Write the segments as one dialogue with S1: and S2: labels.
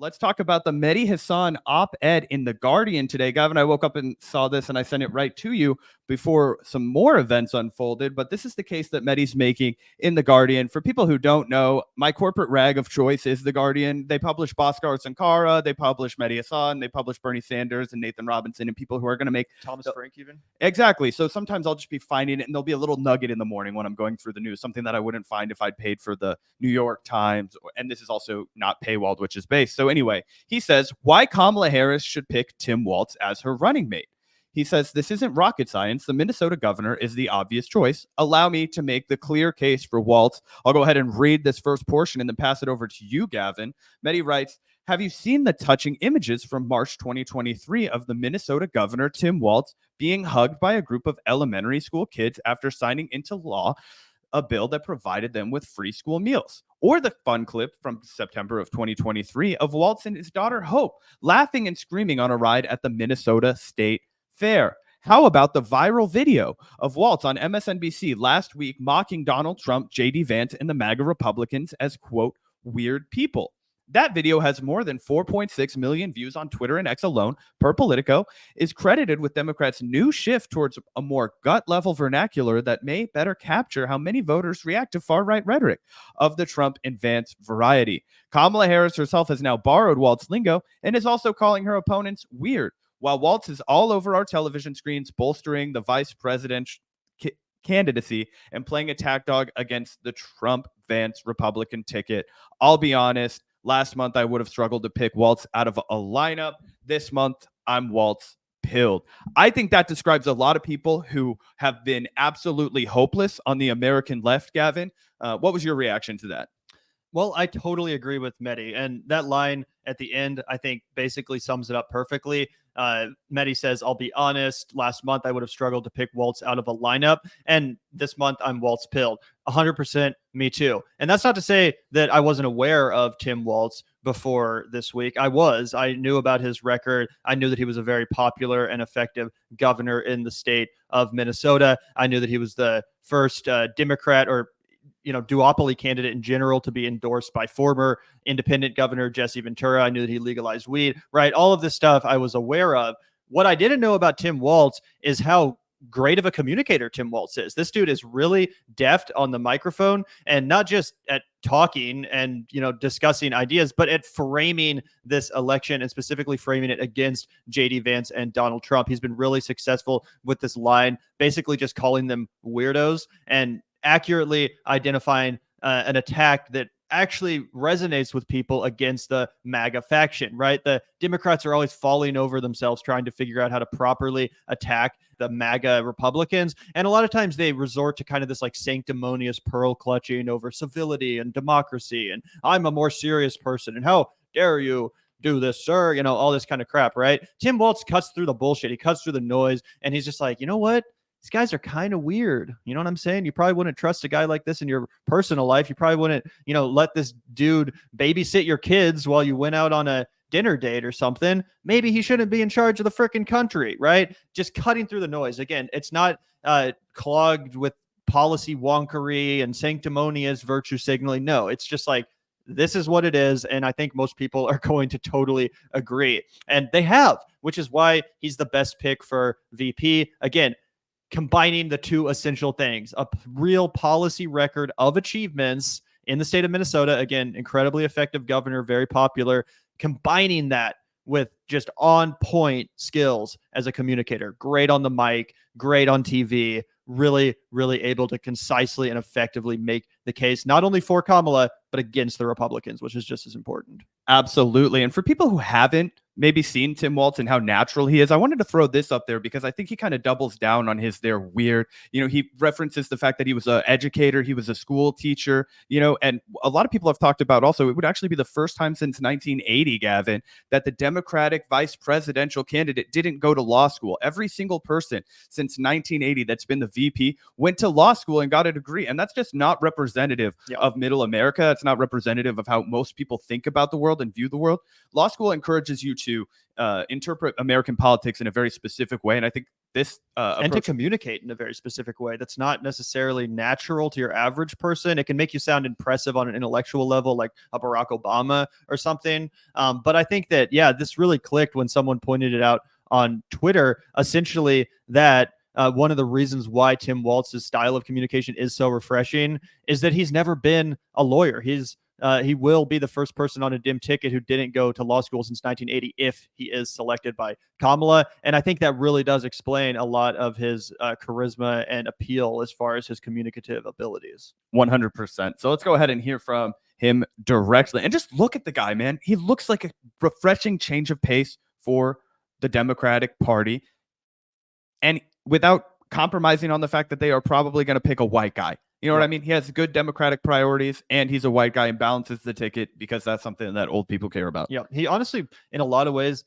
S1: Let's talk about the Mehdi Hasan op-ed in The Guardian today. Gavin, I woke up and saw this and I sent it right to you before some more events unfolded. But this is the case that Mehdi's making in The Guardian. For people who don't know, my corporate rag of choice is The Guardian. They publish Bhaskar Sankara, they publish Mehdi Hasan, they publish Bernie Sanders and Nathan Robinson and people who are going to make
S2: Thomas Frank even.
S1: Exactly. So sometimes I'll just be finding it and there'll be a little nugget in the morning when I'm going through the news, something that I wouldn't find if I'd paid for the New York Times. And this is also not paywalled, which is based. So anyway, he says why Kamala Harris should pick Tim Walz as her running mate. He says, this isn't rocket science. The Minnesota governor is the obvious choice. Allow me to make the clear case for Walz. I'll go ahead and read this first portion and then pass it over to you, Gavin. Mehdi writes, have you seen the touching images from March 2023 of the Minnesota Governor Tim Walz being hugged by a group of elementary school kids after signing into law a bill that provided them with free school meals? Or the fun clip from September of 2023 of Walz and his daughter Hope laughing and screaming on a ride at the Minnesota State Fair? How about the viral video of Walz on MSNBC last week mocking Donald Trump, J.D. Vance, and the MAGA Republicans as, quote, weird people? That video has more than 4.6 million views on Twitter and X alone, per Politico, is credited with Democrats' new shift towards a more gut-level vernacular that may better capture how many voters react to far-right rhetoric of the Trump and Vance variety. Kamala Harris herself has now borrowed Walz lingo and is also calling her opponents weird, while Walz is all over our television screens bolstering the vice presidential candidacy and playing attack dog against the Trump-Vance Republican ticket. I'll be honest, last month, I would have struggled to pick Walz out of a lineup. This month, I'm Walz pilled. I think that describes a lot of people who have been absolutely hopeless on the American left, Gavin. What was your reaction to that?
S2: Well, I totally agree with Mehdi. And that line at the end, I think, basically sums it up perfectly. Mehdi says, I'll be honest, last month I would have struggled to pick Walz out of a lineup. And this month I'm Walz pilled. 100% me too. And that's not to say that I wasn't aware of Tim Walz before this week. I knew about his record. I knew that he was a very popular and effective governor in the state of Minnesota. I knew that he was the first Democrat or duopoly candidate in general to be endorsed by former independent governor Jesse Ventura. I knew that he legalized weed, right? All of this stuff I was aware of. What I didn't know about Tim Walz is how great of a communicator Tim Walz is. This dude is really deft on the microphone, and not just at talking and, discussing ideas, but at framing this election and specifically framing it against J.D. Vance and Donald Trump. He's been really successful with this line, basically just calling them weirdos and accurately identifying an attack that actually resonates with people against the MAGA faction, right? The Democrats are always falling over themselves trying to figure out how to properly attack the MAGA Republicans. And a lot of times they resort to kind of this like sanctimonious pearl clutching over civility and democracy. And I'm a more serious person. And how dare you do this, sir? All this kind of crap, right? Tim Walz cuts through the bullshit. He cuts through the noise. And he's just like, you know what? These guys are kind of weird. You know what I'm saying? You probably wouldn't trust a guy like this in your personal life. You probably wouldn't, let this dude babysit your kids while you went out on a dinner date or something. Maybe he shouldn't be in charge of the freaking country, right? Just cutting through the noise. Again, it's not clogged with policy wonkery and sanctimonious virtue signaling. No, it's just like, this is what it is. And I think most people are going to totally agree. And they have, which is why he's the best pick for VP. Again, combining the two essential things, a real policy record of achievements in the state of Minnesota. Again, incredibly effective governor, very popular. Combining that with just on point skills as a communicator, great on the mic, great on TV, really, really able to concisely and effectively make the case, not only for Kamala, but against the Republicans, which is just as important.
S1: Absolutely. And for people who haven't maybe seen Tim Walz and how natural he is, I wanted to throw this up there because I think he kind of doubles down on they're weird. He references the fact that he was an educator, he was a school teacher, and a lot of people have talked about also, it would actually be the first time since 1980, Gavin, that the Democratic vice presidential candidate didn't go to law school. Every single person since 1980 that's been the VP went to law school and got a degree. And that's just not representative of middle America. It's not representative of how most people think about the world and view the world. Law school encourages you to interpret American politics in a very specific way. And I think this
S2: and to
S1: approach.
S2: communicate in a very specific way that's not necessarily natural to your average person. It can make you sound impressive on an intellectual level, like a Barack Obama or something. But I think that, yeah, this really clicked when someone pointed it out on Twitter, essentially that one of the reasons why Tim Walz's style of communication is so refreshing is that he's never been a lawyer. He will be the first person on a dim ticket who didn't go to law school since 1980 if he is selected by Kamala. And I think that really does explain a lot of his charisma and appeal as far as his communicative abilities.
S1: 100%. So let's go ahead and hear from him directly. And just look at the guy, man. He looks like a refreshing change of pace for the Democratic Party. And without compromising on the fact that they are probably going to pick a white guy. You know what I mean? He has good Democratic priorities, and he's a white guy and balances the ticket because that's something that old people care about.
S2: Yeah, he honestly, in a lot of ways,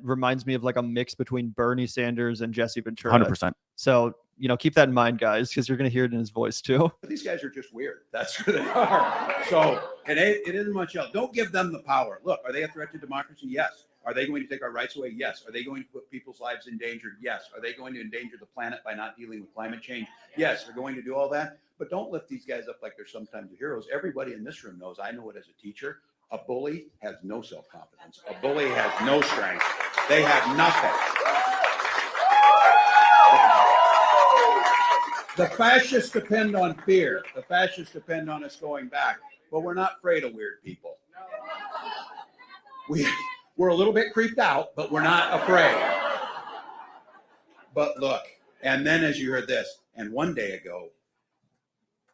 S2: reminds me of like a mix between Bernie Sanders and Jesse Ventura.
S1: 100%.
S2: So, keep that in mind, guys, because you're going to hear it in his voice too.
S3: But these guys are just weird. That's who they are. So it isn't much else. Don't give them the power. Look, are they a threat to democracy? Yes. Are they going to take our rights away? Yes. Are they going to put people's lives in danger? Yes. Are they going to endanger the planet by not dealing with climate change? Yes. They're going to do all that. But don't lift these guys up like they're sometimes the heroes. Everybody in this room knows, I know it as a teacher, a bully has no self-confidence. A bully has no strength. They have nothing. The fascists depend on fear. The fascists depend on us going back. But we're not afraid of weird people. We're a little bit creeped out, but we're not afraid. But look, and then as you heard this, and one day ago,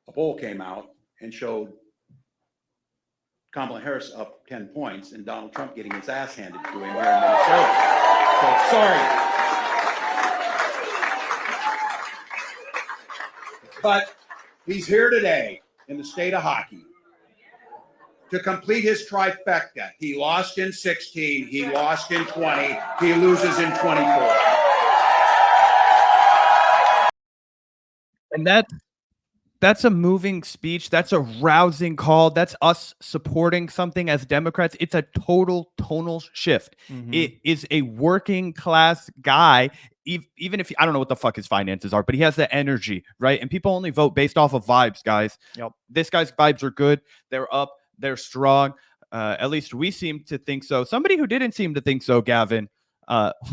S3: a poll came out and showed Kamala Harris up 10 points and Donald Trump getting his ass handed to him here in Minnesota. So sorry. But he's here today in the state of hockey to complete his trifecta. He lost in 16, he lost in 20, he loses in 24.
S1: And that's a moving speech. That's a rousing call. That's us supporting something as Democrats. It's a total tonal shift. Mm-hmm. It is a working class guy. Even if I don't know what the fuck his finances are, but he has the energy, right? And people only vote based off of vibes, guys.
S2: Yep.
S1: This guy's vibes are good. They're up. They're strong. At least we seem to think so. Somebody who didn't seem to think so, Gavin,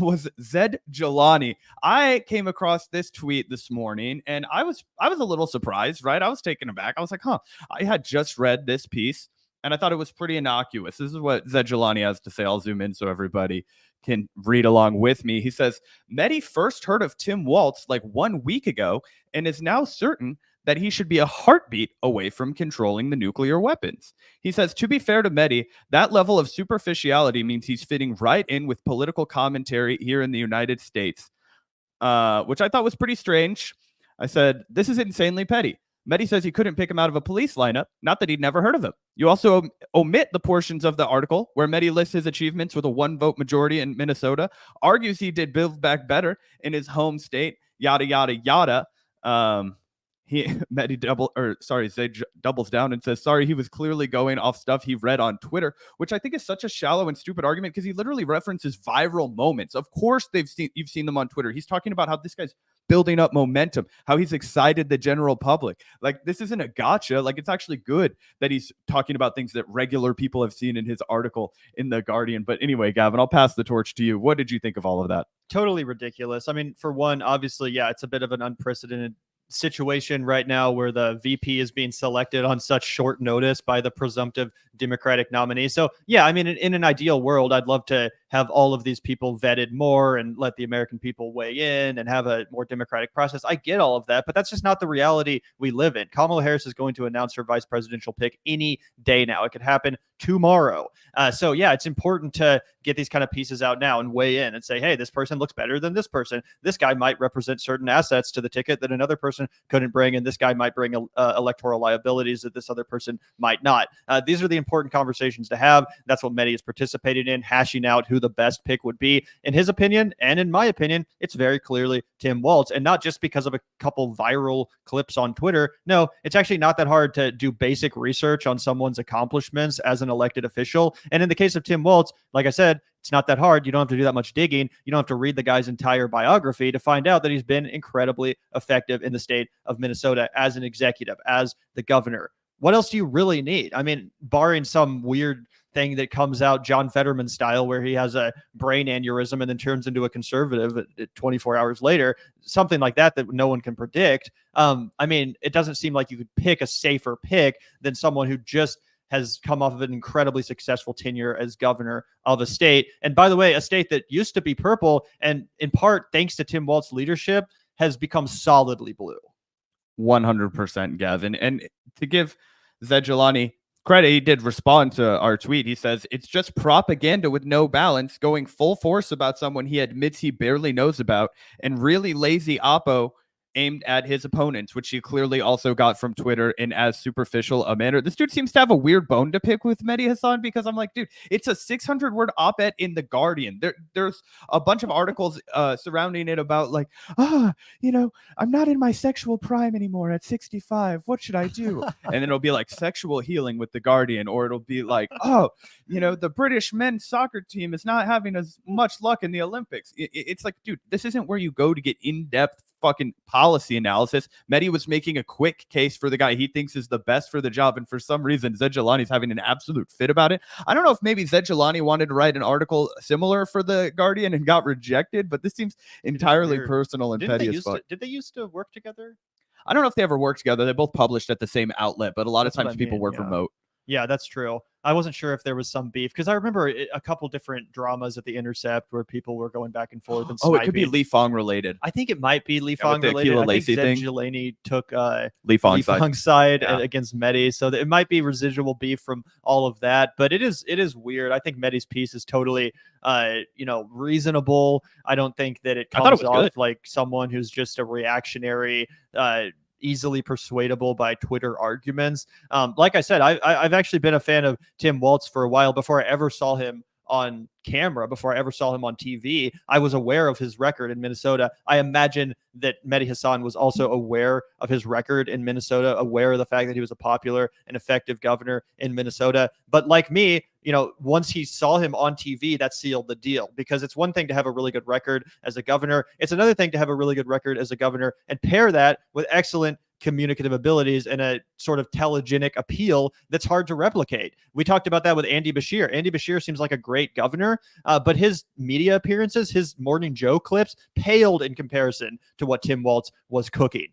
S1: was Zaid Jilani. I came across this tweet this morning and I was a little surprised, right? I was taken aback. I was like, I had just read this piece and I thought it was pretty innocuous. This is what Zaid Jilani has to say. I'll zoom in so everybody can read along with me. He says, Mehdi first heard of Tim Walz like 1 week ago and is now certain that he should be a heartbeat away from controlling the nuclear weapons. He says, to be fair to Mehdi, that level of superficiality means he's fitting right in with political commentary here in the United States, which I thought was pretty strange. I said, this is insanely petty. Mehdi says he couldn't pick him out of a police lineup, not that he'd never heard of him. You also omit the portions of the article where Mehdi lists his achievements with a 1-vote majority in Minnesota, argues he did Build Back Better in his home state, yada, yada, yada. Zaid doubles down and says, sorry, he was clearly going off stuff he read on Twitter, which I think is such a shallow and stupid argument because he literally references viral moments. Of course, you've seen them on Twitter. He's talking about how this guy's building up momentum, how he's excited the general public. Like, this isn't a gotcha. Like, it's actually good that he's talking about things that regular people have seen in his article in The Guardian. But anyway, Gavin, I'll pass the torch to you. What did you think of all of that?
S2: Totally ridiculous. I mean, for one, obviously, yeah, it's a bit of an unprecedented situation right now where the VP is being selected on such short notice by the presumptive Democratic nominee. So yeah, I mean, in an ideal world, I'd love to have all of these people vetted more and let the American people weigh in and have a more democratic process. I get all of that, but that's just not the reality we live in. Kamala Harris is going to announce her vice presidential pick any day now. It could happen tomorrow. So yeah, it's important to get these kind of pieces out now and weigh in and say, hey, this person looks better than this person. This guy might represent certain assets to the ticket that another person couldn't bring, and this guy might bring electoral liabilities that this other person might not. These are the important conversations to have. That's what Mehdi is participating in, hashing out who the best pick would be. In his opinion, and in my opinion, it's very clearly Tim Walz, and not just because of a couple viral clips on Twitter. No, it's actually not that hard to do basic research on someone's accomplishments as an elected official. And in the case of Tim Walz, like I said, it's not that hard. You don't have to do that much digging. You don't have to read the guy's entire biography to find out that he's been incredibly effective in the state of Minnesota as an executive, as the governor. What else do you really need? I mean, barring some weird thing that comes out John Fetterman style where he has a brain aneurysm and then turns into a conservative 24 hours later, something like that no one can predict. I mean, it doesn't seem like you could pick a safer pick than someone who just has come off of an incredibly successful tenure as governor of a state. And by the way, a state that used to be purple and in part thanks to Tim Walz's leadership has become solidly blue.
S1: 100%, Gavin. And to give Zaid Jilani credit, he did respond to our tweet. He says, it's just propaganda with no balance, going full force about someone he admits he barely knows about, and really lazy oppo aimed at his opponents, which he clearly also got from Twitter in as superficial a manner. This dude seems to have a weird bone to pick with Mehdi Hasan, because I'm like, dude, it's a 600-word op-ed in The Guardian. There's a bunch of articles surrounding it about like, you know, I'm not in my sexual prime anymore at 65. What should I do? And then it'll be like sexual healing with The Guardian, or it'll be like, oh, you know, the British men's soccer team is not having as much luck in the Olympics. It's like, dude, this isn't where you go to get in-depth fucking policy analysis. Mehdi was making a quick case for the guy he thinks is the best for the job, and for some reason Zaid Jilani's having an absolute fit about it. I don't know if maybe Zaid Jilani wanted to write an article similar for The Guardian and got rejected, but this seems entirely personal and petty as fuck.
S2: Did they used to work together?
S1: I don't know if they ever worked together. They both published at the same outlet, but a lot of times people work remote.
S2: Yeah, that's true. I wasn't sure if there was some beef, because I remember a couple different dramas at The Intercept where people were going back and forth. And
S1: it could be Li Fong related.
S2: I think it might be Li Fong related. I think Zaid Jilani took
S1: Li Fong's
S2: side against Mehdi, so it might be residual beef from all of that. But it is weird. I think Mehdi's piece is totally reasonable. I don't think that it comes off like someone who's just a reactionary, easily persuadable by Twitter arguments. Like I said, I've actually been a fan of Tim Walz for a while. Before I ever saw him on camera, before I ever saw him on TV, I was aware of his record in Minnesota. I imagine that Mehdi Hasan was also aware of his record in Minnesota, aware of the fact that he was a popular and effective governor in Minnesota. But like me, once he saw him on TV, that sealed the deal, because it's one thing to have a really good record as a governor. It's another thing to have a really good record as a governor and pair that with excellent communicative abilities and a sort of telegenic appeal that's hard to replicate. We talked about that with Andy Bashir. Andy Bashir seems like a great governor, but his media appearances, his Morning Joe clips, paled in comparison to what Tim Walz was cooking.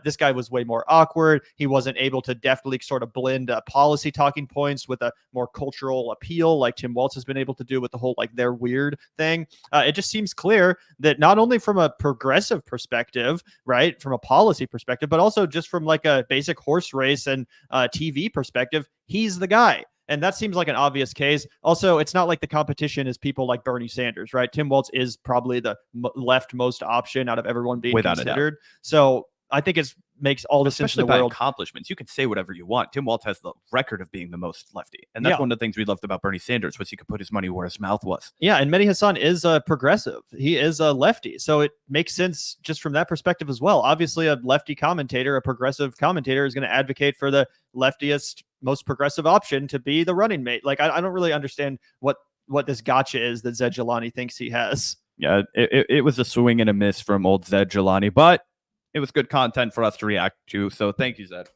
S2: This guy was way more awkward. He wasn't able to deftly sort of blend policy talking points with a more cultural appeal like Tim Walz has been able to do with the whole like they're weird thing. It just seems clear that not only from a progressive perspective, right, from a policy perspective, but also just from like a basic horse race and TV perspective, he's the guy. And that seems like an obvious case. Also, it's not like the competition is people like Bernie Sanders, right? Tim Walz is probably the leftmost option out of everyone being considered. So I think it makes all the sense in the world.
S1: Accomplishments, you can say whatever you want. Tim Walz has the record of being the most lefty, and that's one of the things we loved about Bernie Sanders, was he could put his money where his mouth was.
S2: Yeah, and Mehdi Hasan is a progressive. He is a lefty, so it makes sense just from that perspective as well. Obviously, a lefty commentator, a progressive commentator, is going to advocate for the leftiest, most progressive option to be the running mate. Like, I don't really understand what this gotcha is that Zaid Jilani thinks he has.
S1: Yeah, it was a swing and a miss from old Zaid Jilani, but it was good content for us to react to. So thank you, Zaid.